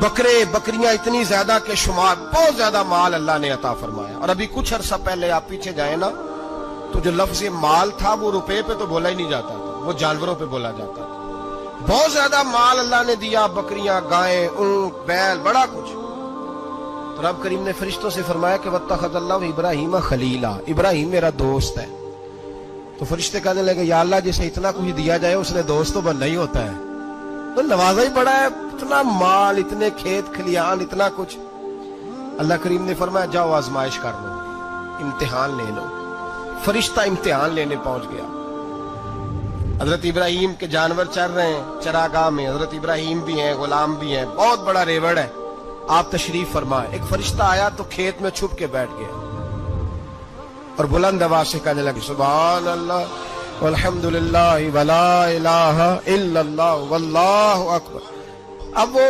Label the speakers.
Speaker 1: بکرے بکریاں اتنی زیادہ کہ شمار، بہت زیادہ مال اللہ نے عطا فرمایا. اور ابھی کچھ عرصہ پہلے آپ پیچھے جائیں نا تو جو لفظ مال تھا وہ روپے پہ تو بولا ہی نہیں جاتا تھا، وہ جانوروں پہ بولا جاتا تھا. بہت زیادہ مال اللہ نے دیا، بکریاں، گائیں، اونٹ، بیل، بڑا کچھ. تو رب کریم نے فرشتوں سے فرمایا کہ واتخذ اللہ ابراہیم خلیلا، ابراہیم میرا دوست ہے. تو فرشتے کہنے لگے یا اللہ جسے اتنا کچھ دیا جائے اس نے دوست تو بننا ہی ہوتا ہے، تو نوازا ہی پڑا ہے، اتنا مال، اتنے کھیت کھلیان، اتنا کچھ. اللہ کریم نے فرمایا جاؤ آزمائش کر لو، امتحان لے لو. فرشتہ امتحان لینے پہنچ گیا. حضرت ابراہیم کے جانور چر رہے ہیں چراگاہ میں، حضرت ابراہیم بھی ہیں، غلام بھی ہیں، بہت بڑا ریوڑ ہے. آپ تشریف فرمائے. ایک فرشتہ آیا تو کھیت میں چھپ کے بیٹھ گیا اور بلند آواز سے کہنے لگے سبحان اللہ والحمد للہ ولا الہ الا اللہ واللہ اکبر. اب وہ